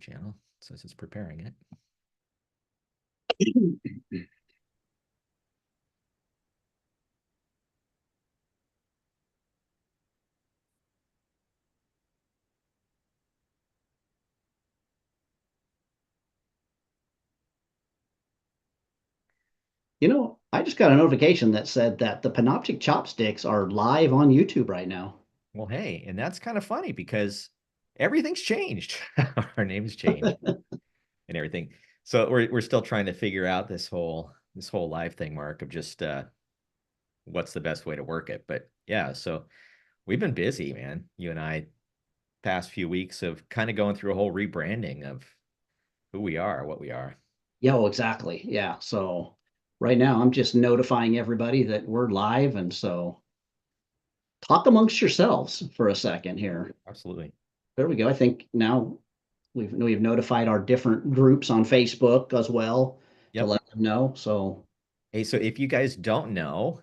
channel. It says it's preparing it. I just got a notification that said that the Panoptic chopsticks are live on YouTube right now. Well, hey, and that's kind of funny because everything's changed. Our name's changed and everything. So we're still trying to figure out this whole live thing, Mark, of just what's the best way to work it. But yeah, so we've been busy, man. You and I past few weeks of kind of going through a whole rebranding of who we are, what we are. Yeah, well, exactly. Yeah. So right now I'm just notifying everybody that we're live. And so talk amongst yourselves for a second here. Absolutely. There we go. I think now we've notified our different groups on Facebook as well to Yep. let them know. So Hey, so if you guys don't know,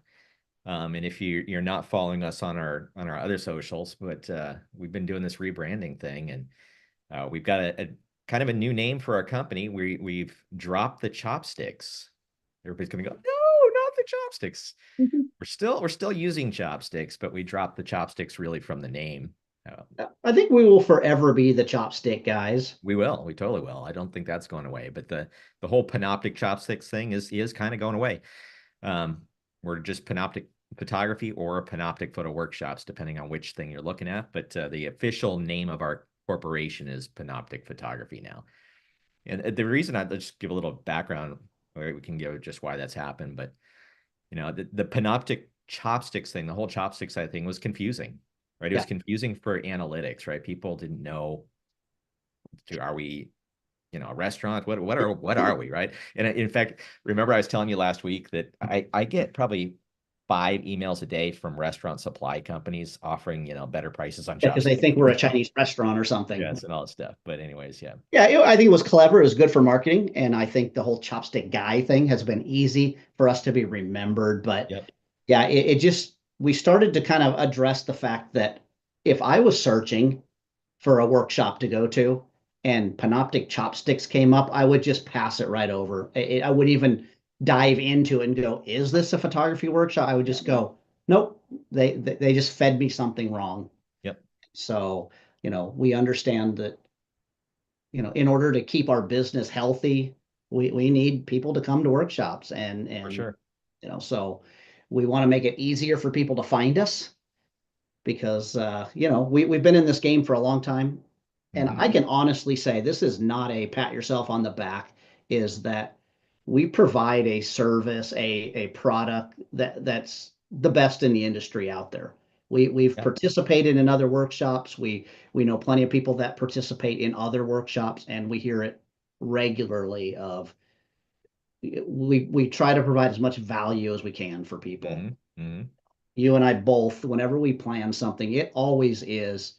and if you're not following us on our other socials, but we've been doing this rebranding thing, and we've got a kind of a new name for our company. We've dropped the chopsticks. Everybody's gonna go, no, not the chopsticks. Mhm. We're still using chopsticks, but we dropped the chopsticks really from the name. Uh, I think we will forever be the chopstick guys. we will, we totally will. I don't think that's going away, but the whole panoptic chopsticks thing is kind of going away. Um, we're just Panoptic Photography or Panoptic Photo Workshops, depending on which thing you're looking at. But the official name of our corporation is Panoptic Photography now. And the reason I'll just give a little background, or we can give just why that's happened. But the Panoptic chopsticks thing, the whole chopstick side thing was confusing, right? It was Yeah. confusing for analytics, right? People didn't know, are we a restaurant, what are we, right? And in fact, remember I was telling you last week that I get probably 5 emails a day from restaurant supply companies offering better prices on Because they chopsticks. think we're a Chinese restaurant or something. Yes, and all that stuff, but anyways, yeah. Yeah, I think it was clever. It was good for marketing, and I think the whole chopstick guy thing has been easy for us to be remembered. But Yep. yeah, it just we started to kind of address the fact that if I was searching for a workshop to go to and Panoptic chopsticks came up, I would just pass it right over. I wouldn't even dive into it and go, "Is this a photography workshop?" I would just go, "Nope." They just fed me something wrong. Yep. So, we understand that in order to keep our business healthy, we need people to come to workshops and For and sure. so we want to make it easier for people to find us because we've been in this game for a long time. And Hmm. I can honestly say this is not a pat yourself on the back, is that we provide a service, a product that's the best in the industry out there. We've Yeah, participated in other workshops. We know plenty of people that participate in other workshops, and we hear it regularly of we try to provide as much value as we can for people. hmm, hmm. You and I both, whenever we plan something, it always is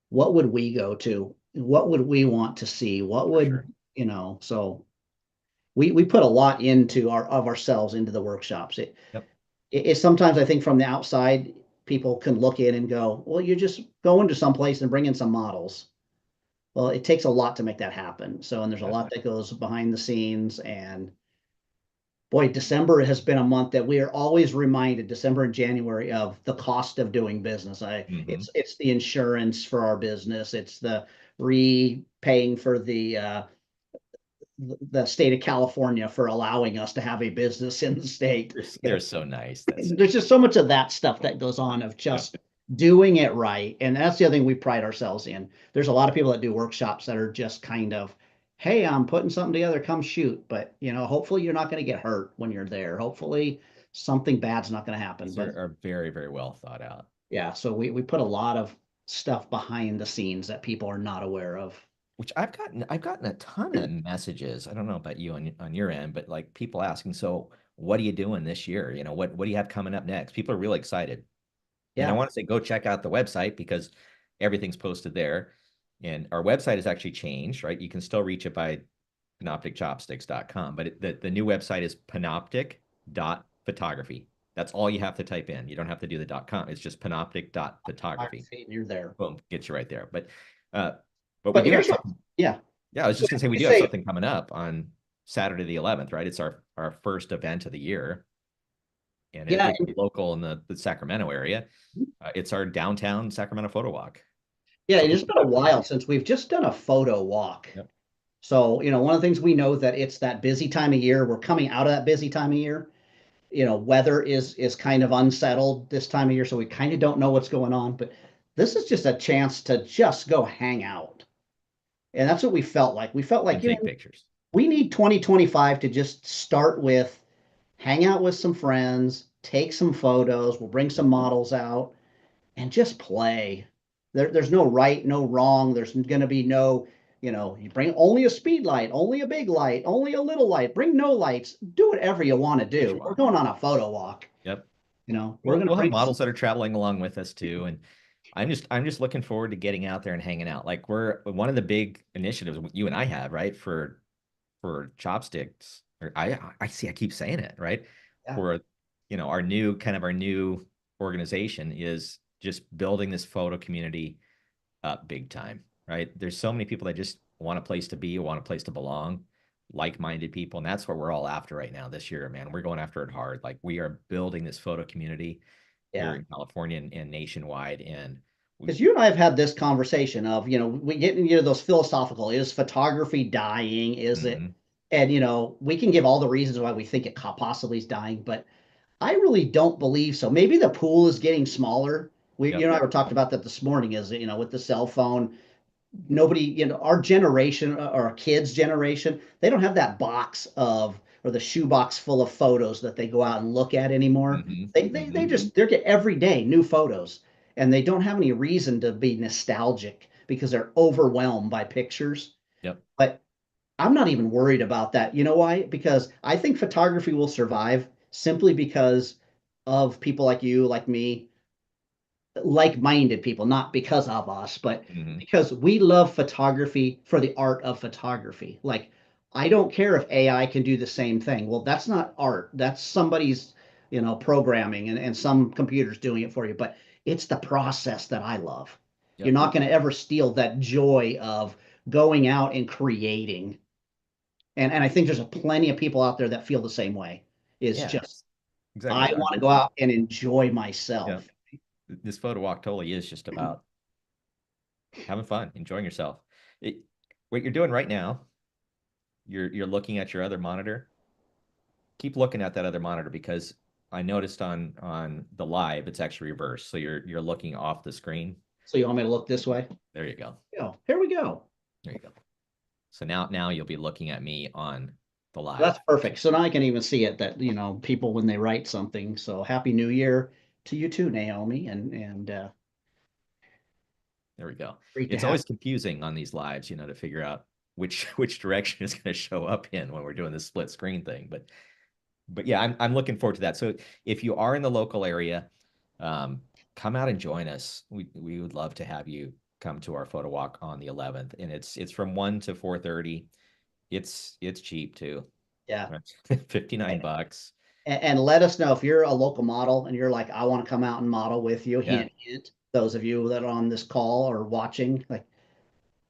what would we go to? What would we want to see? What For would, sure. so we put a lot into ourselves into the workshops. Yep. It sometimes I think from the outside, people can look in and go, well, you just go into some place and bring in some models. Well, it takes a lot to make that happen. So, and there's a lot Definitely. that goes behind the scenes. And boy, December has been a month that we are always reminded, December and January, of the cost of doing business. Hmm. It's the insurance for our business. It's the repaying for the state of California for allowing us to have a business in the state. They're so nice. That's it. There's just so much of that stuff that goes on of Yep. just doing it right. And that's the other thing we pride ourselves in. There's a lot of people that do workshops that are just kind of, hey, I'm putting something together, come shoot. But hopefully you're not going to get hurt when you're there. Hopefully something bad's not going to happen. These But are very, very well thought out. yeah, so we put a lot of stuff behind the scenes that people are not aware of. Which I've gotten a ton of messages. I don't know about you on your end, but like people asking, so what are you doing this year? What do you have coming up next? People are really excited. And I Yeah. want to say go check out the website because everything's posted there. And our website has actually changed, right? You can still reach it by panopticchopsticks.com, but the new website is panoptic.photography. That's all you have to type in. You don't have to do the .com. It's just panoptic.photography. You're there. Boom, gets you right there. But uh, But we But do have here's what, something. yeah, Yeah, I was so just gonna say we we do have say, something coming up on Saturday the 11th, right? It's our first event of the year, and yeah, it's local in the Sacramento area. It's our downtown Sacramento photo walk. yeah, So it's people been a have to while since we've just done a photo walk. Yep. So, one of the things we know that it's that busy time of year. We're coming out of that busy time of year. Weather is kind of unsettled this time of year, so we kind of don't know what's going on. But this is just a chance to just go hang out. And that's what we felt like. We felt like, and take pictures. we need 2025 to just start with hang out with some friends, take some photos, we'll bring some Yep. models out and just play. There's no right, no wrong. There's going to be no, you bring only a speed light, only a big light, only a little light, bring no lights, do whatever you want to Do what you do. We're want. going on a photo walk. Yep. We're going to We'll have bring, models that are traveling along with us too, and I'm just looking forward to getting out there and hanging out. Like we're one of the big initiatives you and I have, right? For chopsticks, or I see I keep saying it, right? yeah, For our new organization is just building this photo community up big time, right? There's so many people that just want a place to be, want a place to belong, like-minded people, and that's what we're all after right now this year, man. We're going after it hard. Like we are building this photo community here yeah. in California and nationwide, and we, Because you and I have had this conversation of, we get into those philosophical, is photography dying? Is it? mhm, And, we can give all the reasons why we think it possibly is dying, but I really don't believe so. Maybe the pool is getting smaller. You yep, and I were talking about that this morning, is, with the cell phone, nobody, our generation or our kids' generation, they don't have that box of, or the shoebox full of photos that they go out and look at anymore. mhm, They mhm, just, they're get every day new photos and they don't have any reason to be nostalgic because they're overwhelmed by pictures. yep, But I'm not even worried about that. You know why? Because I think photography will survive simply because of people like you, like me, like-minded people, not because of us, but mhm, because we love photography for the art of photography. Like, I don't care if AI can do the same thing. Well, that's not art. That's somebody's, programming and some computers doing it for you. But it's the process that I love. You're yep, not going to ever steal that joy of going out and creating. And I think there's a plenty of people out there that feel the same way. Is yeah, just exactly. I want to go out and enjoy myself. Yep. This photo walk totally is just about having fun, enjoying yourself. It, what you're doing right now, you're looking at your other monitor. Keep looking at that other monitor because I noticed on the live it's actually reversed. So you're looking off the screen. So you want me to look this way? There you go. Here we go. There you go. So now you'll be looking at me on the That's live. perfect. So now I can even see it that, people when they write something. So happy new year to you too, Naomi. And There we go. great to It's have. always confusing on these lives, to figure out which direction is going to show up in when we're doing this split screen thing. But yeah, I'm looking forward to that. So if you are in the local area, um, come out and join us. We would love to have you come to our photo walk on the 11th, and it's from 1 to 4:30. It's cheap too. Yeah. Right? $59. And let us know if you're a local model and you're like, I want to come out and model with you. Yeah, Hint, hint. Those of you that are on this call or watching, like,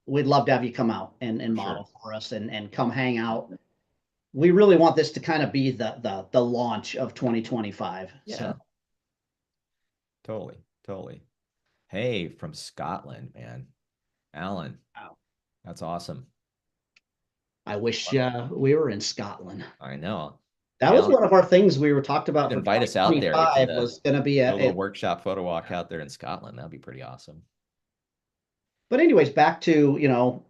we'd love to have you come out and sure. model for us and come hang out. We really want this to kind of be the launch of 2025. Yeah, So totally, totally. Hey, from Scotland, man. Alan, wow. that's awesome. I wish we were in Scotland. I know. That Hey, was Alan, one of our things we were talked should about for invite us out there. We could 2025 was going to be do a a, little workshop photo walk out there in Scotland. That'd be pretty awesome. but anyways, back to,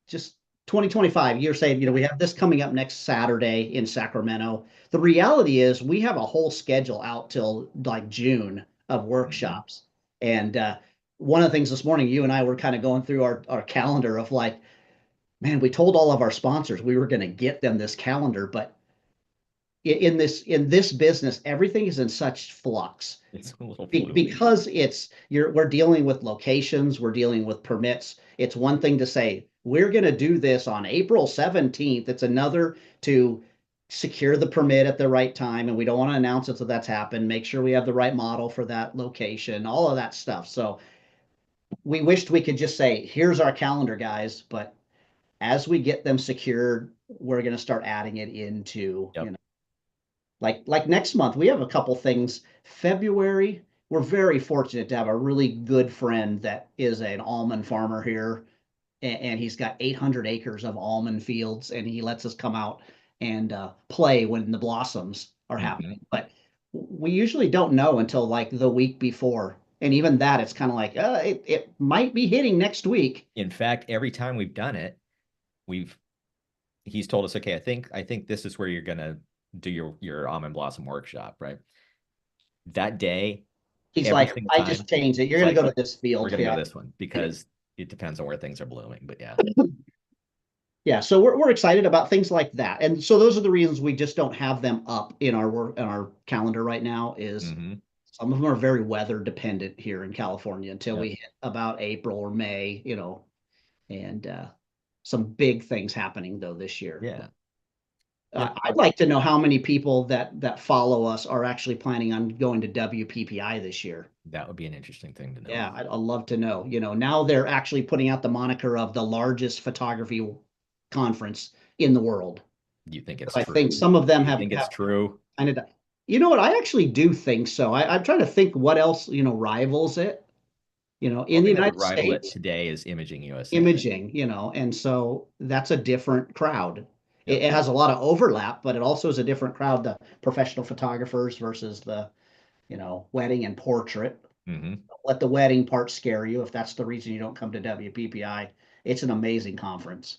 just 2025. You're saying, Yeah. we have this coming up next Saturday in Sacramento. The reality is we have a whole schedule out till like June of Mhm. workshops. And one of the things this morning, you and I were kind of going through our calendar of like, man, we told all of our sponsors we were going to get them this calendar, but in this business, everything is in such flux It's a little fluid. because we're dealing with locations, we're dealing with permits. It's one thing to say we're going to do this on April 17th. It's another to secure the permit at the right time, and we don't want to announce it so that's happened. Make sure we have the right model for that location, all of that stuff. So we wished we could just say, here's our calendar, guys, but as we get them secured, we're going to start adding it into, Yep. like next month, we have a couple things. February, we're very fortunate to have a really good friend that is an almond farmer here, and he's got 800 acres of almond fields, and he lets us come out and play when the blossoms are Mhm. happening. But we usually don't know until like the week before. And even that, it's kind of like, it might be hitting next week. In fact, every time we've done it, we've he's told us, okay, I think this is where you're gonna do your almond blossom workshop, right? That day, He's every like, single I just time, changed it. You're it's going to like go to this we're field. gonna go Yeah. this one because it depends on where things are blooming. But yeah. Yeah, so we're excited about things like that. And so those are the reasons we just don't have them up in our work in our calendar right now is Hmm. some of them are very weather dependent here in California until Yep. we hit about April or May, and some big things happening though this year. Yeah. Yep. I'd like to know how many people that follow us are actually planning on going to WPPI this year. That would be an interesting thing to know. Yeah, I'd love to know. Now they're actually putting out the moniker of the largest photography conference in the world. You think it's I true? think some of them You have, think it's true? kind of, I actually do think so. I'm trying to think what else, rivals it, in Only the thing that would United rival it States, today is Imaging USA. imaging, and so that's a different crowd. It, Yep. it has a lot of overlap, but it also is a different crowd, the professional photographers versus the, wedding and portrait. Hmm. Let the wedding part scare you if that's the reason you don't come to WPPI. It's an amazing conference.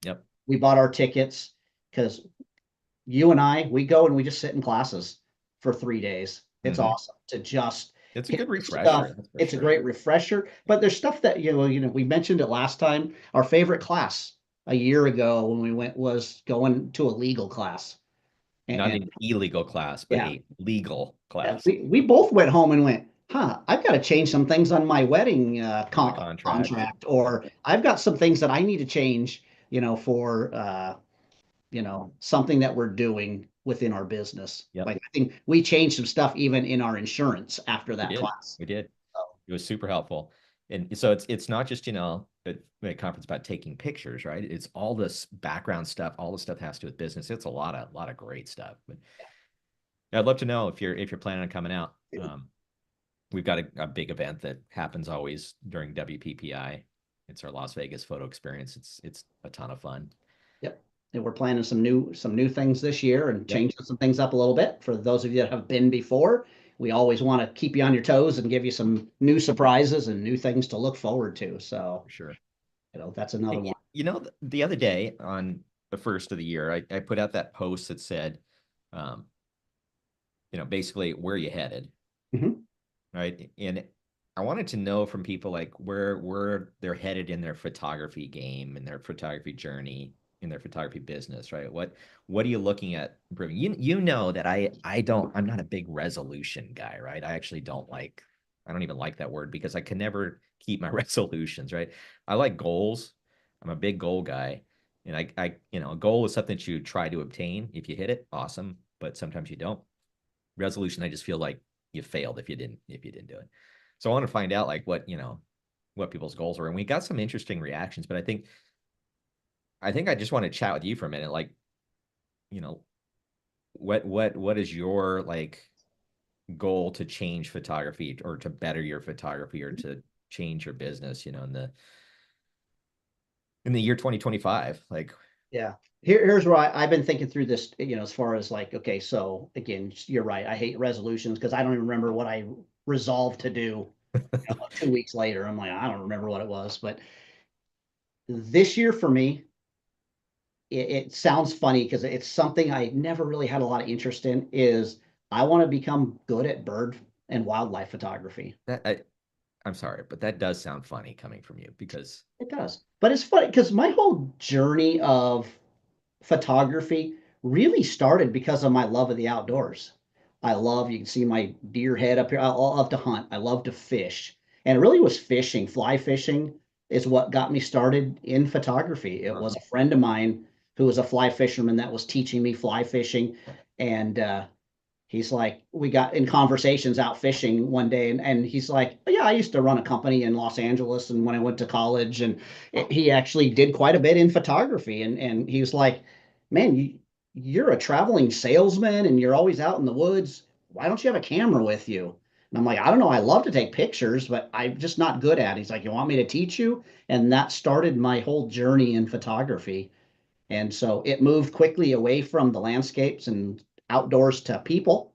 Yep. We bought our tickets because you and we go and we just sit in classes for 3 days. It's Hmm. awesome to just It's a hit good stuff. refresher, that's for It's a sure. great refresher, but there's stuff that, we mentioned it last time. Our favorite class a year ago when we went was going to a legal class. Not And an illegal class, but yeah, a legal yeah, class we both went home and went, I've got to change some things on my wedding on the contract. contract, or I've got some things that I need to change, for something that we're doing within our business. Yep. Like I think we changed some stuff even in our insurance after We that did. class. We did. So, It was super helpful. And so it's not just, a conference about taking pictures, right? It's all this background stuff, all the stuff that has to do with business. It's a lot of great stuff. But I'd love to know if you're planning on coming out. We've got a big event that happens always during WPPI. It's our Las Vegas photo experience. It's a ton of fun. yep. And we're planning some new things this year and Yep, changing some things up a little bit for those of you that have been before. We always want to keep you on your toes and give you some new surprises and new things to look forward to. So, for sure. that's another one. The other day on the first of the year, I put out that post that said, um, basically where you headed, Mhm. right? And I wanted to know from people like where they're headed in their photography game, in their photography journey, in their photography business, right? What are you looking at improving? You know that I'm not a big resolution guy, right? I don't even like that word because I can never keep my resolutions, right? I like goals. I'm a big goal guy. And a goal is something that you try to obtain. If you hit it, awesome. But sometimes you don't. Resolution, I just feel like you failed if you didn't do it. So I want to find out like what people's goals were, and we got some interesting reactions. But I think I just want to chat with you for a minute. Like, you know, what is your like goal to change photography or to better your photography or to change your business? In the year 2025, like. Yeah. Here's where I've been thinking through this, as far as like, okay, so again, you're right. I hate resolutions because I don't even remember what I resolved to do 2 weeks later. I'm like, I don't remember what it was. But this year for me, it sounds funny because it's something I never really had a lot of interest in, is I want to become good at bird and wildlife photography. I'm sorry, but that does sound funny coming from you because It does. But it's funny because my whole journey of photography really started because of my love of the outdoors. You can see my deer head up here. I love to hunt. I love to fish. And it really was fishing, fly fishing is what got me started in photography. It was a friend of mine who was a fly fisherman that was teaching me fly fishing. And he's like, we got in conversations out fishing one day, and he's like, yeah, I used to run a company in Los Angeles, and when I went to college, and he actually did quite a bit in photography, and he was like, man, you're a traveling salesman, and you're always out in the woods. Why don't you have a camera with you? And I'm like, I don't know. I love to take pictures, but I'm just not good at it. He's like, you want me to teach you? And that started my whole journey in photography. And so it moved quickly away from the landscapes and outdoors to people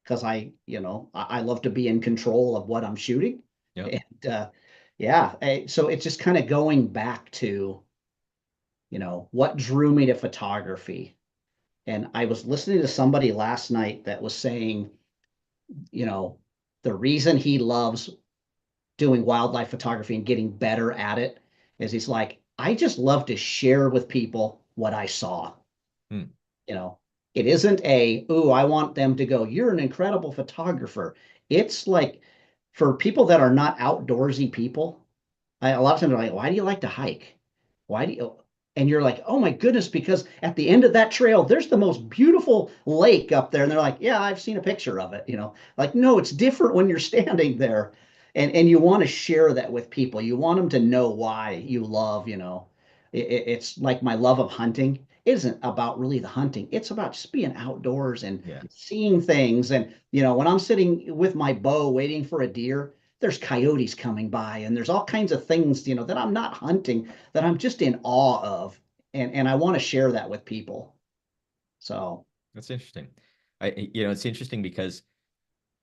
because I love to be in control of what I'm shooting. Yep. And yeah, so it's just kind of going back to, what drew me to photography. And I was listening to somebody last night that was saying, you know, the reason he loves doing wildlife photography and getting better at it is he's like, I just love to share with people what I saw. Hmm. You know, it isn't ooh, I want them to go, you're an incredible photographer. It's like for people that are not outdoorsy people, a lot of times they're like, why do you like to hike? Why do you? And you're like, oh my goodness, because at the end of that trail, there's the most beautiful lake up there. And they're like, yeah, I've seen a picture of it. Like, no, it's different when you're standing there. And you want to share that with people. You want them to know why you love, it's like my love of hunting isn't about really the hunting. It's about just being outdoors and Yeah. seeing things. And, when I'm sitting with my bow waiting for a deer, there's coyotes coming by and there's all kinds of things, that I'm not hunting, that I'm just in awe of. And I want to share that with people. So, That's interesting. It's interesting because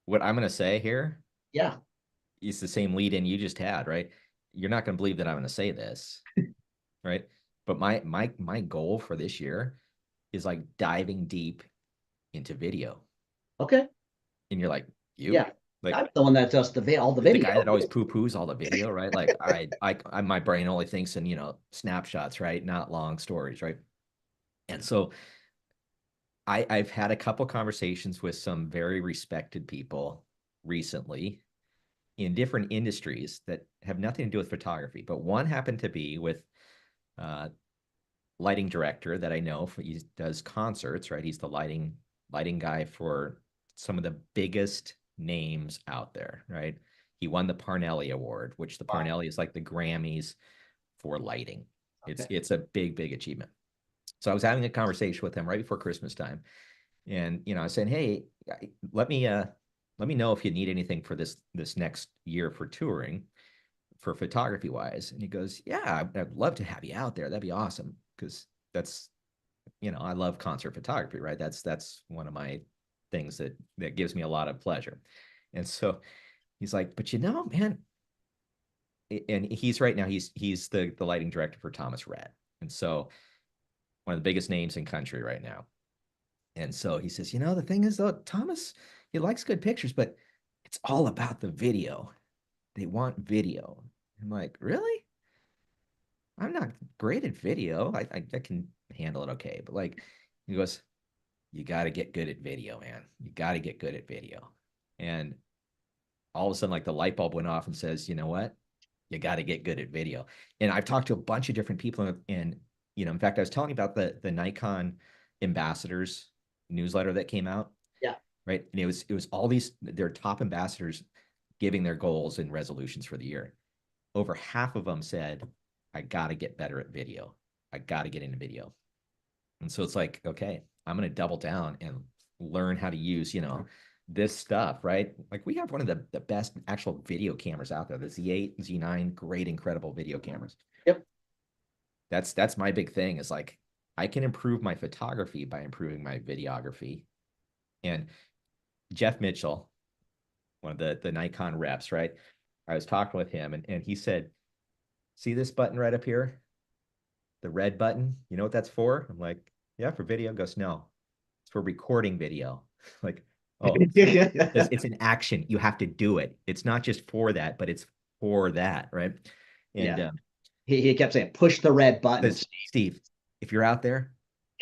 what I'm going to say here yeah. is the same lead in you just had, right? You're not going to believe that I'm going to say this, right? But my goal for this year is like diving deep into video. Okay. And you're like, you? Yeah. I'm Like the one that does all the the guy video. that always poo-poos all the video, right? Like my brain only thinks in, snapshots, right? Not long stories, right? And so I've had a couple conversations with some very respected people recently in different industries that have nothing to do with photography, but one happened to be with uh, lighting director that I know. He does concerts, right? He's the lighting guy for some of the biggest names out there, right? He won the Parnelli Award, which the Wow. Parnelli is like the Grammys for lighting. It's Okay. it's a big achievement. So I was having a conversation with him right before Christmas time, and I was saying, hey, let me know if you need anything for this next year for touring, for photography wise. And he goes, yeah, I'd love to have you out there. That'd be awesome because that's I love concert photography, right? That's one of my things that gives me a lot of pleasure. And so he's like, but man, and he's right now he's the lighting director for Thomas Rhett, and so one of the biggest names in country right now. And so he says, the thing is though, Thomas, he likes good pictures, but it's all about the video. They want video. I'm like, really? I'm not great at video. I can handle it okay. But like, he goes, you got to get good at video, man. You got to get good at video. And all of a sudden, like the light bulb went off and says, you know what? You got to get good at video. And I've talked to a bunch of different people, and in fact, I was telling you about the Nikon ambassadors newsletter that came out, Yeah. right? And it was all these their top ambassadors giving their goals and resolutions for the year. Over half of them said, I got to get better at video. I got to get into video. And so it's like, okay, I'm going to double down and learn how to use, this stuff, right? Like we have one of the best actual video cameras out there, the Z8, Z9, great, incredible video cameras. Yep. That's my big thing is like, I can improve my photography by improving my videography. And Jeff Mitchell, one of the Nikon reps, right? I was talking with him and he said, see this button right up here? The red button, you know what that's for? I'm like, yeah, for video. He goes, no, it's for recording video. Like, oh, it's an action. You have to do it. It's not just for that, but it's for that, right? And Yeah. He kept saying, push the red button. says, Steve, if you're out there,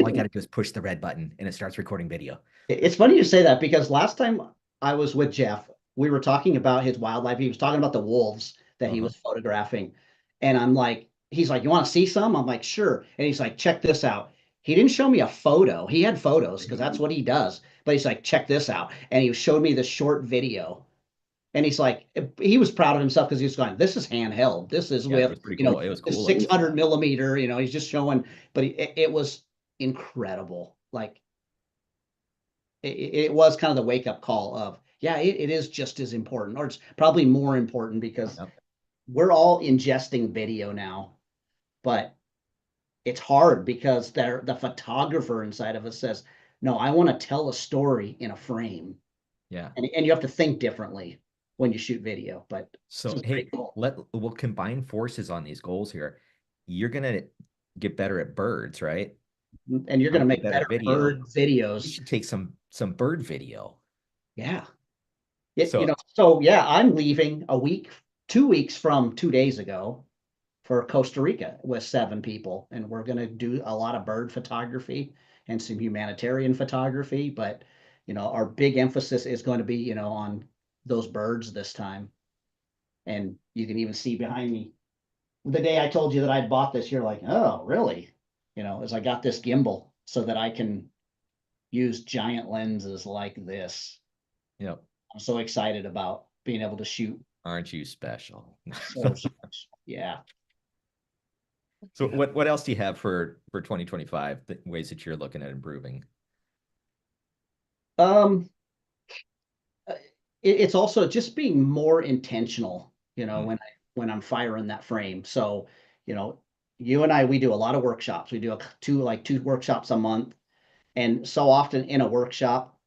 all you got to do is push the red button and it starts recording video. It's funny you say that because last time I was with Jeff, we were talking about his wildlife. He was talking about the wolves that he Uh-huh. was photographing. And I'm like, he's like, you want to see some? I'm like, sure. And he's like, check this out. He didn't show me a photo. He had photos because that's what he does. but he's like, check this out. And he showed me the short video. And he's like, he was proud of himself because he was going, this is handheld. This is Yeah, it with, was pretty you know, cool. It was the cool looking. 600 millimeter, you know, he's just showing, but it was incredible. Like it was kind of the wake up call of, yeah, it is just as important, or it's probably more important because Yep. we're all ingesting video now, but it's hard because the photographer inside of us says, no, I want to tell a story in a frame. Yeah. And you have to think differently when you shoot video, but this So is pretty hey, cool. we'll combine forces on these goals here. You're gonna get better at birds, right? And you're I'm going to gonna get make better better at video. bird We videos. should take some bird video. Yeah. You So know, so yeah, I'm leaving a week, 2 weeks from 2 days ago for Costa Rica with 7 people. And we're going to do a lot of bird photography and some humanitarian photography. But, you know, our big emphasis is going to be, you know, on those birds this time. And you can even see behind me the day I told you that I bought this, you're like, oh, really? You know, as I got this gimbal so that I can use giant lenses like this. you know, I'm so excited about being able to shoot aren't you special? so yeah. So Yeah. what else do you have for 2025, the ways that you're looking at improving? Um, it's also just being more intentional, you know, Mm, when I'm firing that frame. So, you know, you and I, we do a lot of workshops. We do two workshops a month. And so often in a workshop,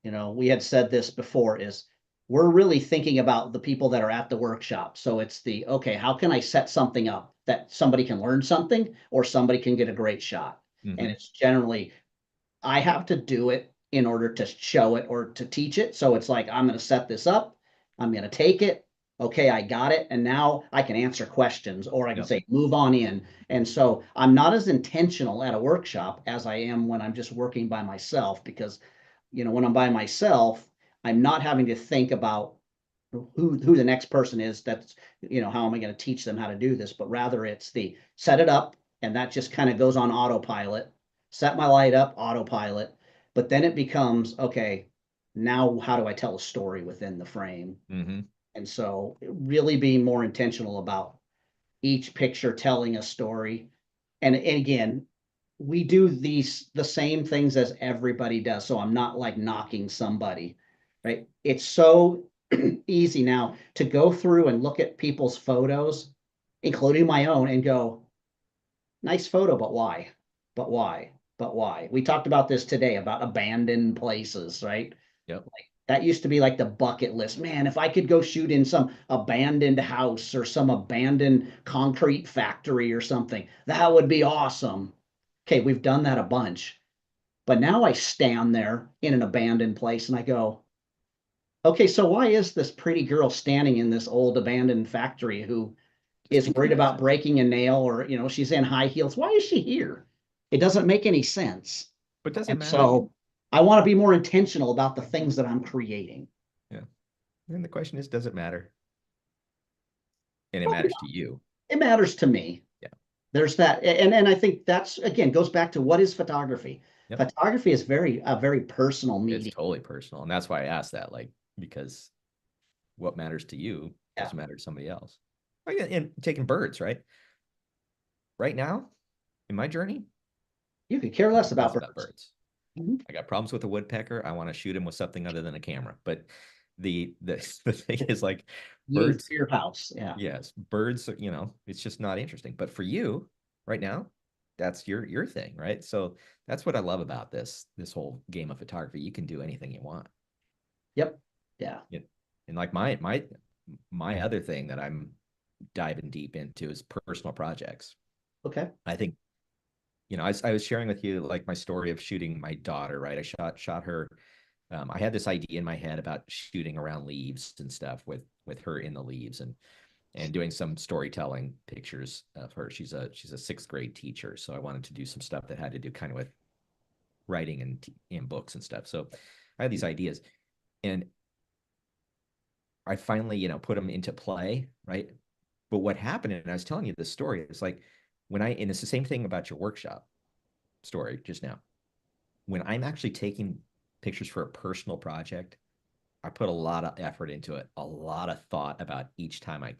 you know, we had said this before is we're really thinking about the people that are at the workshop. So it's okay, how can I set something up that somebody can learn something or somebody can get a great shot? And hmm it's generally, I have to do it in order to show it or to teach it. So it's like, I'm going to set this up. I'm going to take it. Okay, I got it. And now I can answer questions or I can Yep. say, move on in. And so I'm not as intentional at a workshop as I am when I'm just working by myself because, you know, when I'm by myself, I'm not having to think about who the next person is. That's, you know, how am I going to teach them how to do this? But rather it's the set it up and that just kind of goes on autopilot, set my light up, autopilot. But then it becomes, okay, now how do I tell a story within the frame? hmm And so really being more intentional about each picture telling a story. And again, we do the same things as everybody does. So I'm not like knocking somebody, right? It's so easy now to go through and look at people's photos, including my own, and go, nice photo, but why? But why? But why? We talked about this today about abandoned places, right? Yep. Like that used to be like the bucket list. Man, if I could go shoot in some abandoned house or some abandoned concrete factory or something, that would be awesome. Okay, we've done that a bunch. But now I stand there in an abandoned place and I go, okay, so why is this pretty girl standing in this old abandoned factory who Just is worried because. about breaking a nail or, you know, she's in high heels? Why is she here? It doesn't make any sense. But does it And matter? so I want to be more intentional about the things that I'm creating. Yeah. And the question is, does it matter? And it Probably matters to you. it matters to me. Yeah. There's that. And I think that's again goes back to what is photography? Yep. Photography is a very personal It's medium. totally personal. And that's why I asked that, like, because what matters to you Yeah. doesn't matter to somebody else. Like, and taking birds, right? Right now, in my journey, You could care less about less about birds. birds. Mhm. I got problems with a woodpecker. I want to shoot him with something other than a camera. But the the thing is like You birds, your house. Yeah. yes, birds, it's just not interesting. But for you right now, that's your thing, right? So that's what I love about this whole game of photography. You can do anything you want. Yep. Yeah. Yeah. And like my other thing that I'm diving deep into is personal projects. Okay. I think, I was sharing with you like my story of shooting my daughter, right? I shot her. I had this idea in my head about shooting around leaves and stuff with her in the leaves and doing some storytelling pictures of her. She's a sixth grade teacher, so I wanted to do some stuff that had to do kind of with writing and in books and stuff. So I had these ideas, and I finally, put them into play, right? But what happened, and I was telling you this story, it's like and it's the same thing about your workshop story just now. When I'm actually taking pictures for a personal project, I put a lot of effort into it, a lot of thought about each time I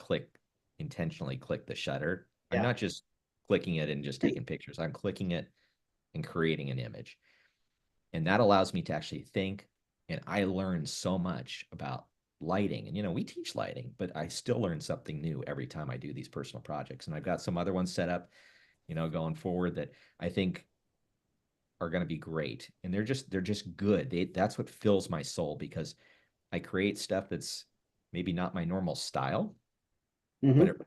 intentionally click the shutter. I'm Yeah. not just clicking it and just taking pictures. I'm clicking it and creating an image. And that allows me to actually think. And I learn so much about lighting. And, we teach lighting, but I still learn something new every time I do these personal projects. And I've got some other ones set up, going forward that I think are going to be great. And they're just good. That's what fills my soul because I create stuff that's maybe not my normal style, but Hmm.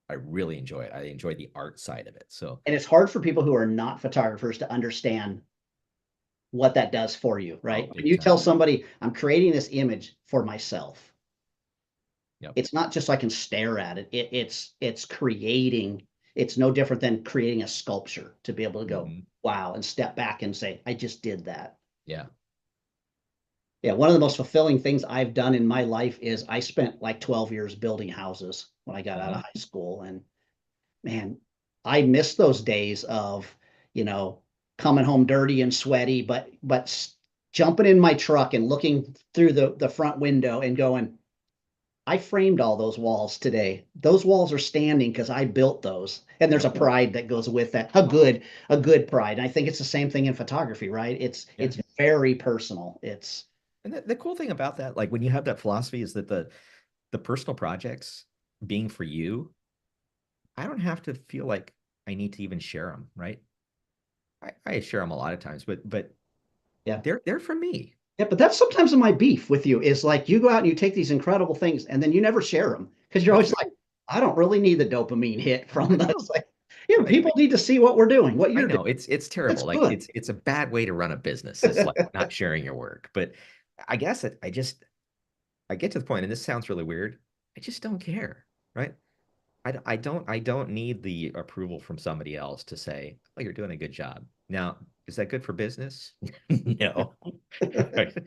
I really enjoy it. I enjoy the art side of it. So, And it's hard for people who are not photographers to understand what that does for you, oh, right? When big you tell time. somebody, I'm creating this image for myself, Yep. it's not just so I can stare at it. It's creating, it's no different than creating a sculpture to be able to go, Hmm. wow, and step back and say, I just did that. Yeah. Yeah, one of the most fulfilling things I've done in my life is I spent like 12 years building houses when I got out Hmm. of high school. And man, I miss those days of, you know, coming home dirty and sweaty, but jumping in my truck and looking through the front window and going, I framed all those walls today. Those walls are standing because I built those. And there's Yep. a pride that goes with that. A good pride. And I think it's the same thing in photography, right? It's Yeah. it's very personal. It's And the cool thing about that, like when you have that philosophy, is that the personal projects being for you, I don't have to feel like I need to even share them, right? I share them a lot of times, but yeah. they're for me. Yeah, but that's sometimes my beef with you is like you go out and you take these incredible things and then you never share them because you're That's always right. like, I don't really need the dopamine hit I from this. know. Like, yeah, I, people need to see what we're doing, what I you're doing. know it's That's terrible. Like good. it's a bad way to run a business. It's like not sharing your work. But I guess I get to the point, and this sounds really weird. I just don't care, right? I don't need the approval from somebody else to say, "Oh, you're doing a good job." Now, is that good for business? No, right?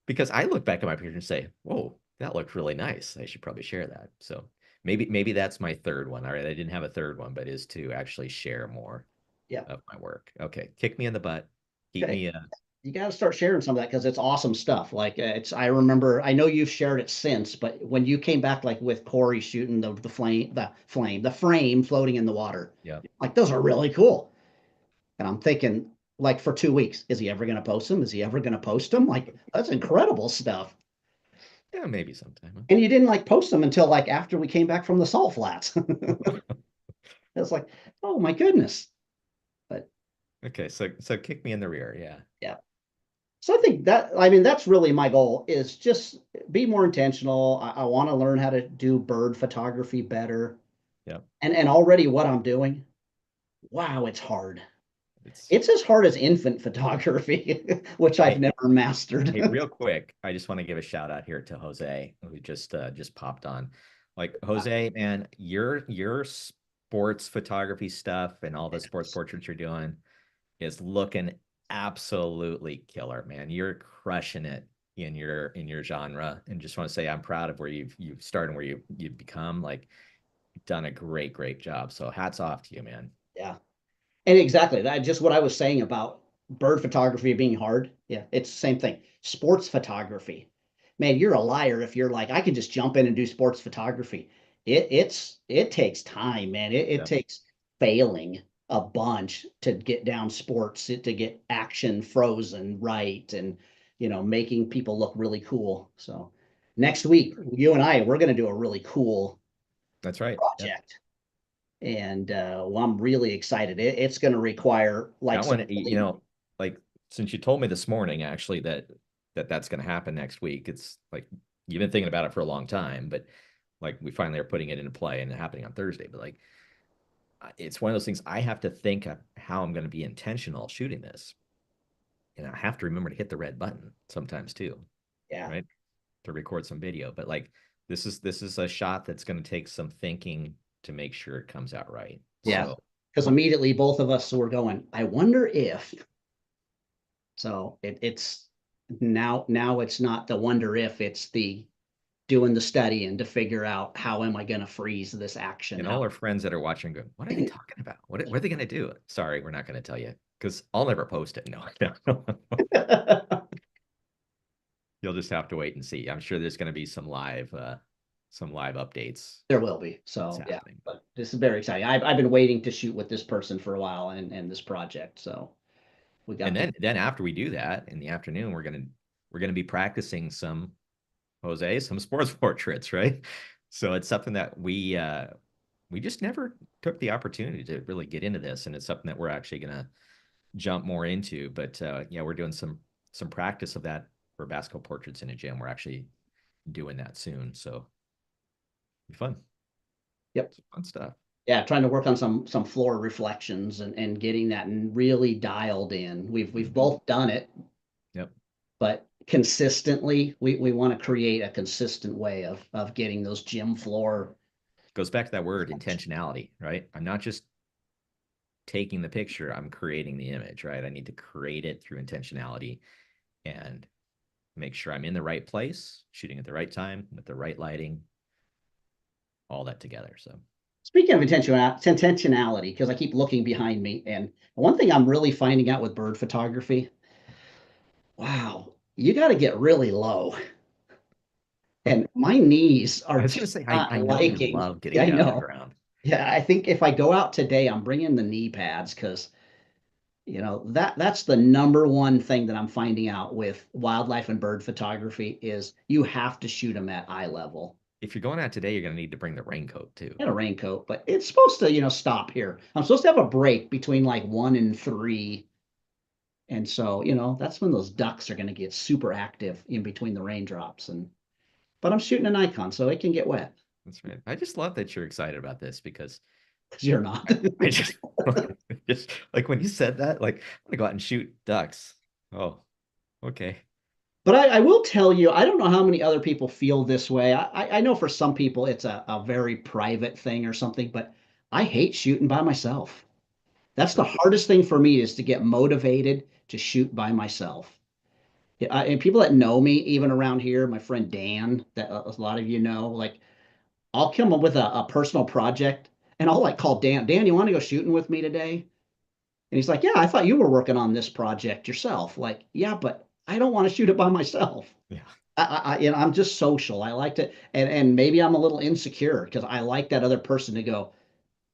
Because I look back at my picture and say, "Whoa, that looked really nice. I should probably share that." So maybe that's my third one. All right, I didn't have a third one, but is to actually share more Yeah. of my work. Okay, kick me in the butt. Keep Okay. me You got to start sharing some of that because it's awesome stuff. Like I remember, I know you've shared it since, but when you came back, like with Corey shooting the frame floating in the water, yeah. like those are really cool. And I'm thinking, like for 2 weeks, is he ever going to post them? Is he ever going to post them? Like that's incredible stuff. Yeah, maybe sometime. And you didn't like post them until like after we came back from the salt flats. It's like, oh my goodness. But Okay, so kick me in the rear. Yeah. yeah. So I think that, I mean, that's really my goal is just be more intentional. I want to learn how to do bird photography better. Yeah. And already what I'm doing, wow, it's hard. It's It's as hard as infant photography, which I've hey, never mastered. hey, real quick, I just want to give a shout out here to Jose, who just popped on. Like Jose, man, your sports photography stuff and all the sports portraits you're doing is looking absolutely killer, man. You're crushing it in your genre. And just want to say I'm proud of where you've started and where you've become. Like done a great job. So hats off to you, man. Yeah. And exactly that just what I was saying about bird photography being hard. Yeah, it's the same thing. Sports photography. Man, you're a liar if you're like, I can just jump in and do sports photography. It takes time, man. It Yeah. takes failing a bunch to get down sports, to get action frozen right and making people look really cool. So next week, you and I, we're gonna do a really cool That's right. Yep. project and well, I'm really excited. It's going to require like That some one, really, like since you told me this morning actually that's going to happen next week, it's like you've been thinking about it for a long time, but like we finally are putting it into play and it happening on Thursday. But like it's one of those things I have to think of how I'm going to be intentional shooting this. And I have to remember to hit the red button sometimes too, yeah, right? To record some video. But like this is a shot that's going to take some thinking to make sure it comes out right. yeah. So Because immediately both of us were going, I wonder if. So it's now it's not the wonder if, it's the doing the study and to figure out how am I going to freeze this action? and How all our friends that are watching go, what are they talking about? What are they going to do? Sorry, we're not going to tell you. because I'll never post it. No, no. You'll just have to wait and see. I'm sure there's going to be some live updates There will be. that's So yeah, happening. but this is very exciting. I've been waiting to shoot with this person for a while and this project. So we And got the then after we do that in the afternoon, we're gonna be practicing some some sports portraits, right? So it's something that we just never took the opportunity to really get into this, and it's something that we're actually gonna jump more into. But yeah, we're doing some practice of that for basketball portraits in a gym. We're actually doing that soon, so be fun. Yep. Some fun stuff. Yeah, trying to work on some floor reflections and getting that really dialed in. We've Mhm. both done it, Yep. but consistently we want to create a consistent way of getting those gym floor. Goes back to that word intentionality, right? I'm not just taking the picture, I'm creating the image, right? I need to create it through intentionality and make sure I'm in the right place, shooting at the right time with the right lighting, all that together. So Speaking of intentionality, because I keep looking behind me, and one thing I'm really finding out with bird photography, wow, you got to get really low. And my knees I are was going to just say, not I know you liking. love getting Yeah, I down on the know. ground. Yeah, I think if I go out today, I'm bringing the knee pads because that's the number one thing that I'm finding out with wildlife and bird photography is you have to shoot them at eye level. If you're going out today, you're going to need to bring the raincoat too. And a raincoat, but it's supposed to, stop here. I'm supposed to have a break between like 1 and 3. And so, that's when those ducks are going to get super active in between the raindrops. But I'm shooting a Nikon, so it can get wet. That's right. I just love that you're excited about this because Because you're not. I just, just like when you said that, like, I'm going to go out and shoot ducks. Oh, okay. But I will tell you, I don't know how many other people feel this way. I know for some people it's a very private thing or something, but I hate shooting by myself. That's the Sure. hardest thing for me is to get motivated to shoot by myself. Yeah, and people that know me, even around here, my friend Dan, that a lot of you know, like I'll come up with a personal project and I'll like call Dan. Dan, you want to go shooting with me today? And he's like, yeah, I thought you were working on this project yourself. Like, yeah, but I don't want to shoot it by myself. Yeah. I'm just social. I like to, and maybe I'm a little insecure because I like that other person to go,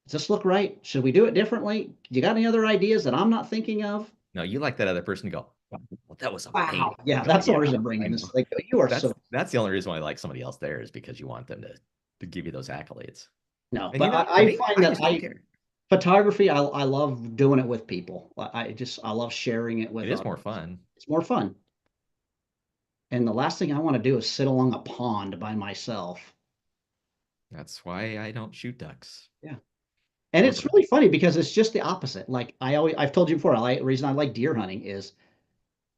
does this look right? Should we do it differently? You got any other ideas that I'm not thinking of? No, you like that other person to go, "Wow, well, that was amazing." Wow. Yeah, Go, that's the yeah, reason I'm I bringing know. this. Like, you are so, That's the only reason why I like somebody else there is because you want them to give you those accolades. no, And but you know, I find I that just don't care. photography, I love doing it with people. I love sharing it It with is others. more fun. It's more fun. And the last thing I want to do is sit along a pond by myself. That's why I don't shoot ducks Yeah. And or it's really birds. funny because it's just the opposite. Like I've told you before, the reason I like deer hunting is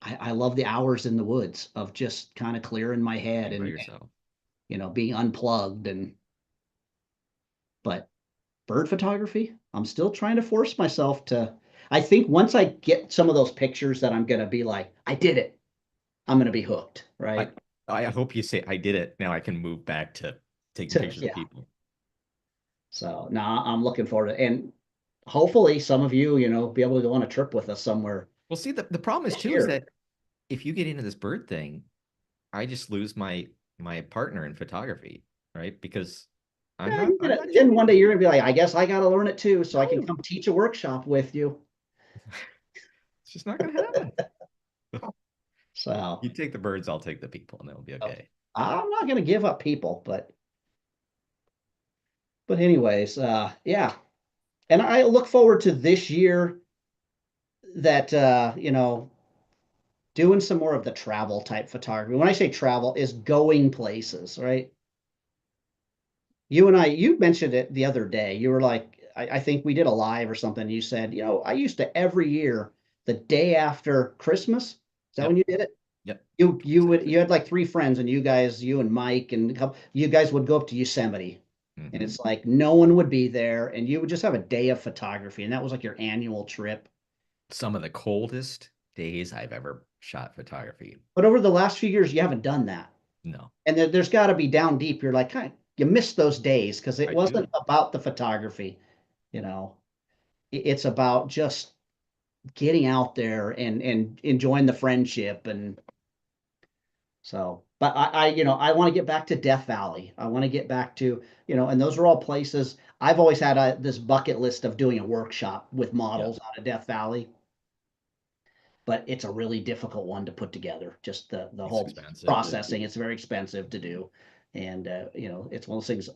I love the hours in the woods of just kind of clearing my head Being by and, yourself. being unplugged but bird photography, I'm still trying to force myself to. I think once I get some of those pictures that I'm gonna be like, I did it, I'm gonna be hooked, I right? I hope you say I did it. Now I can move back to taking pictures of Yeah. people. So now I'm looking forward to and hopefully some of you, be able to go on a trip with us somewhere Well, see, the problem is this too is year. that if you get into this bird thing, I just lose my partner in photography, right? Because Yeah, I'm not then shooting one day them. you're gonna be like, I guess I gotta learn it too, so I can No, come teach a workshop with you. it's just not gonna happen. So You take the birds, I'll take the people, and it'll be okay. I'm not gonna give up people, but anyways, yeah. And I look forward to this year that doing some more of the travel type photography. When I say travel, is going places, right? You mentioned it the other day. You were like, I think we did a live or something. You said, I used to every year, the day after Christmas. Is that when Yep, you did it? yep. You had like 3 friends, and you and Mike and you guys would go up to Yosemite, and Hmm. it's like no one would be there, and you would just have a day of photography, and that was like your annual trip. Some of the coldest days I've ever shot photography. But over the last few years, you haven't done that. No, And there's got to be down deep. You're like, you miss those days because it I wasn't do. about the photography. You know, it's about just getting out there and enjoying the friendship. And so, but I want to get back to Death Valley. I want to get back to, and those are all places. I've always had this bucket list of doing a workshop with Yeah, models out of Death Valley, but it's a really difficult one to put together. Just the it's whole expensive. processing, it's very expensive to do. And it's one of those things.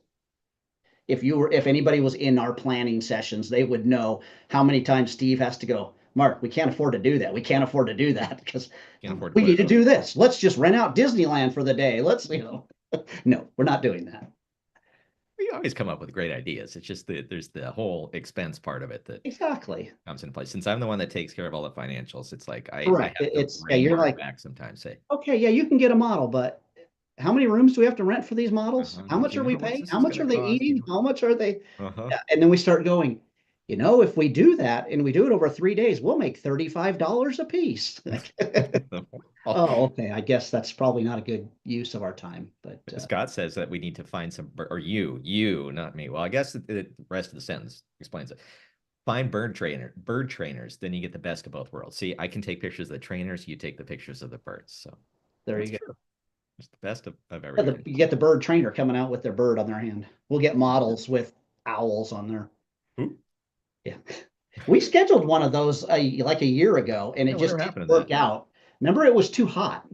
If anybody was in our planning sessions, they would know how many times Steve has to go, Mark, we can't afford to do that. We can't afford to do that because Can't afford to we put need it to over. do this. Let's just rent out Disneyland for the day. No, we're not doing that. We always come up with great ideas. It's just that there's the whole expense part of it that Exactly. comes into play. Since I'm the one that takes care of all the financials, it's like I Correct. have to Yeah, rein you're Mark like, back sometimes. Say, okay, yeah, you can get a model, but how many rooms do we have to rent for these models? How do much you are know we how much paying? this How is much going are to they cost? You eating? How much are they? know? Uh-huh. Yeah. And then we start going, if we do that and we do it over 3 days, we'll make $35 a piece. Well, Oh, okay. I guess that's probably not a good use of our time, but Scott says that we need to find some, or not me. Well, I guess the rest of the sentence explains it. Find bird trainers, then you get the best of both worlds. See, I can take pictures of the trainers, you take the pictures of the birds. So there that's you go. true. It's the best of Yeah, everything. you get the bird trainer coming out with their bird on their hand. We'll get models with owls on there. Ooh, Yeah. We scheduled one of those like a year ago and yeah, it just whatever didn't happened to work that? out. Remember, it was too hot.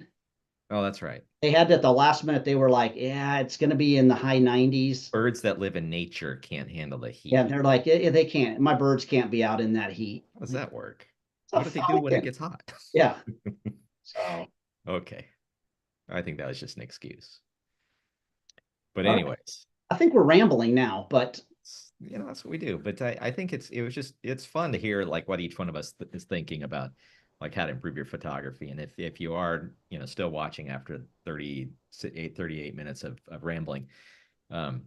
Oh, that's right. They had at the last minute, they were like, yeah, it's going to be in the high 90s. Birds that live in nature can't handle the Yeah, heat. and they're like, they can't, my birds can't be out in that heat. How does that work? It's a What do they do when it falcon. gets hot? Yeah. So, Okay. I think that was just an excuse. But all right. anyways, I think we're rambling now, but that's what we do. But I think it's fun to hear like what each one of us is thinking about, like how to improve your photography. And if you are, still watching after 38 minutes of rambling, um,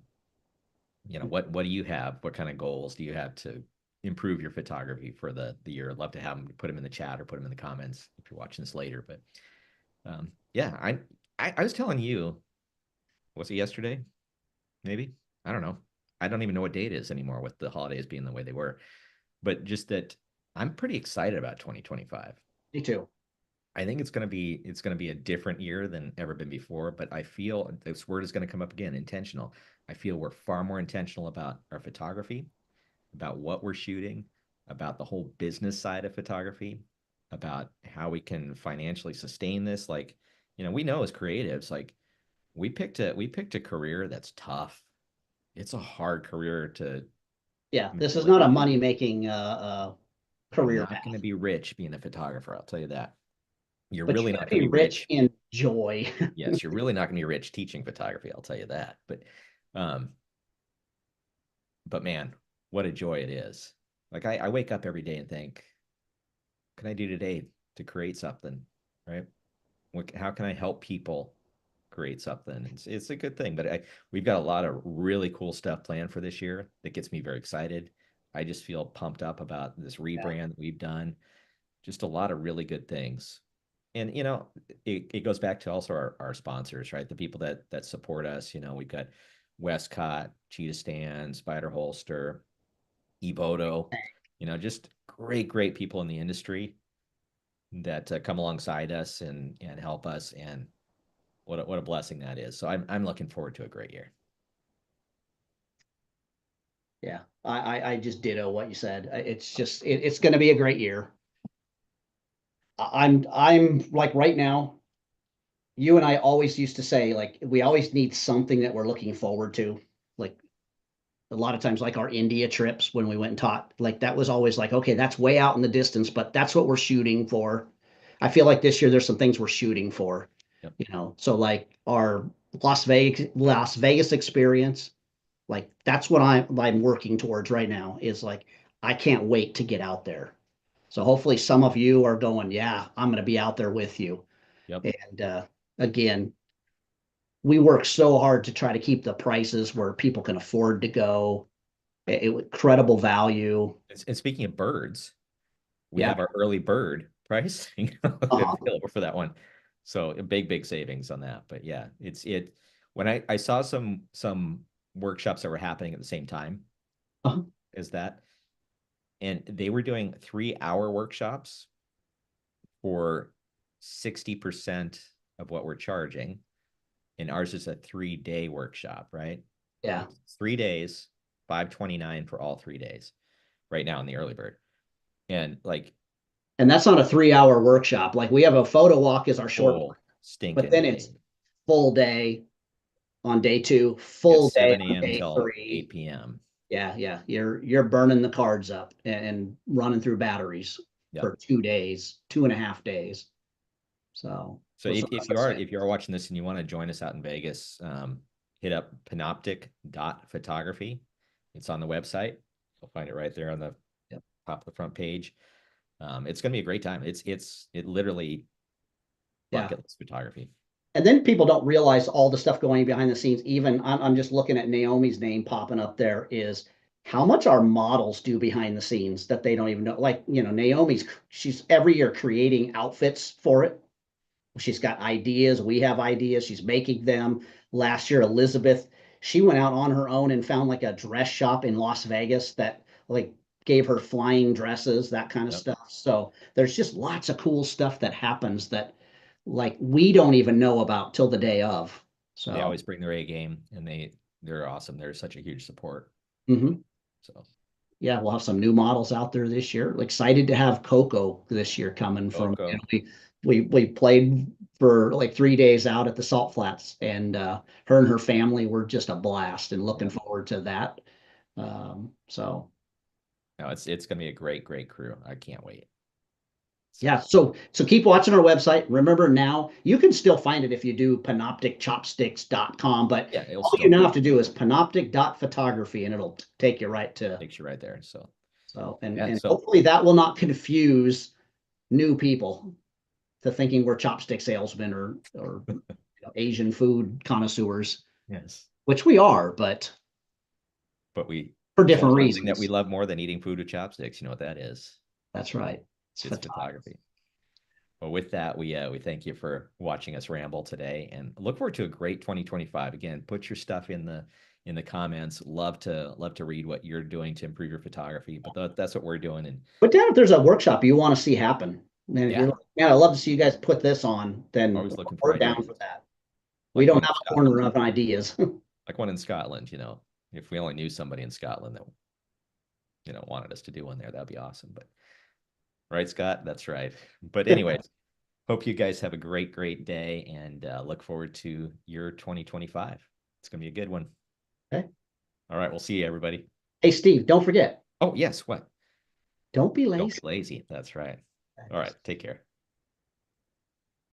what do you have? What kind of goals do you have to improve your photography for the year? I'd love to have them put them in the chat or put them in the comments if you're watching this later. But yeah, I was telling you, was it yesterday? Maybe. I don't know. I don't even know what date it is anymore with the holidays being the way they were. But just that I'm pretty excited about 2025. me too. I think it's going to be a different year than ever been before, but I feel this word is going to come up again, intentional. I feel we're far more intentional about our photography, about what we're shooting, about the whole business side of photography, about how we can financially sustain this. Like, we know as creatives, like we picked a career that's tough. It's a hard career to Yeah, make this a is not a living. money making You're career not going to path, be rich being a photographer, I'll tell you that. You're but really you're not going to going be to be rich rich. in joy. Yes, you're really not going to be rich teaching photography, I'll tell you that. Um, but man, what a joy it is. Like I wake up every day and think, what can I do today to create something, right? How can I help people create something? It's a good thing, but we've got a lot of really cool stuff planned for this year that gets me very excited. I just feel pumped up about this Yeah. rebrand that we've done. Just a lot of really good things. And it goes back to also our sponsors, right? The people that support us. We've got Westcott, Cheetah Stand, Spider Holster, Evoto, just great people in the industry that come alongside us and help us. And what a blessing that is. So I'm looking forward to a great year. Yeah, I just ditto what you said. It's just it's going to be a great year. I'm like right now. You and I always used to say like we always need something that we're looking forward to. Like a lot of times, like our India trips when we went and taught, like that was always like, okay, that's way out in the distance, but that's what we're shooting for. I feel like this year there's some things we're shooting for, Yep. So like our Las Vegas experience, like that's what I'm working towards right now is like I can't wait to get out there. So hopefully some of you are going, yeah, I'm going to be out there with you. Yep. And again, we work so hard to try to keep the prices where people can afford to go. Credible value. And speaking of birds, we Yeah. have our early bird pricing Uh-huh. available for that one. So a big savings on that. But yeah, when I saw some workshops that were happening at the same time Uh-huh. as that, and they were doing 3-hour workshops for 60% of what we're charging. And ours is a 3-day workshop, right? Yeah. 3 days, $529 for all 3 days right now in the early bird. And like, And that's not a 3-hour workshop. Like we have a photo walk as our short, full but stinking then day. it's full day on day 2, It's full day 7 on a.m. day till 3. 8 p.m. Yeah, yeah. You're burning the cards up and running through batteries Yep. for 2 days, 2.5 days. So if you are watching this and you want to join us out in Vegas, hit up panoptic.photography. It's on the website. You'll find it right there on the top of the front page. It's going to be a great time. It literally bucket list photography. And then people don't realize all the stuff going behind the scenes. Even I'm just looking at Naomi's name popping up there, is how much our models do behind the scenes that they don't even know. Like, she's every year creating outfits for it. She's got ideas. We have ideas. She's making them. Last year, Elizabeth, she went out on her own and found like a dress shop in Las Vegas that like gave her flying dresses, that kind of stuff. So there's just lots of cool stuff that happens that like we don't even know about till the day of. So they always bring their A game, and they're awesome. They're such a huge support. So yeah, we'll have some new models out there this year. Excited to have Coco this year coming from. We played for like 3 days out at the Salt Flats, and her and her family were just a blast, and looking forward to that. So no, it's gonna be a great crew. I can't wait. yeah, so keep watching our website. Remember, now you can still find it if you do panopticchopsticks.com, but yeah, all you now have to do is panoptic.photography and it'll take you right to takes you right there. So and hopefully that will not confuse new people to thinking we're chopstick salesmen or Asian food connoisseurs. Yes, which we are, but we for different reasons. That we love more than eating food with chopsticks. You know what that is? That's right. It's photography. Well, with that, we thank you for watching us ramble today, and look forward to a great 2025. Again, put your stuff in the comments. Love to read what you're doing to improve your photography. But that's what we're doing. And put down if there's a workshop you want to see happen. Man, if you're like, man, I'd love to see you guys put this on, then always looking we're for down for that. Like we don't have a corner of ideas. Like one in Scotland, if we only knew somebody in Scotland that wanted us to do one there, that'd be awesome. But right, Scott, that's right. But anyways, hope you guys have a great day, and look forward to your 2025. It's gonna be a good one. Okay. All right, we'll see you, everybody. Hey, Steve, don't forget. Oh yes, what? Don't be lazy. Don't be lazy. That's right. All right, take care.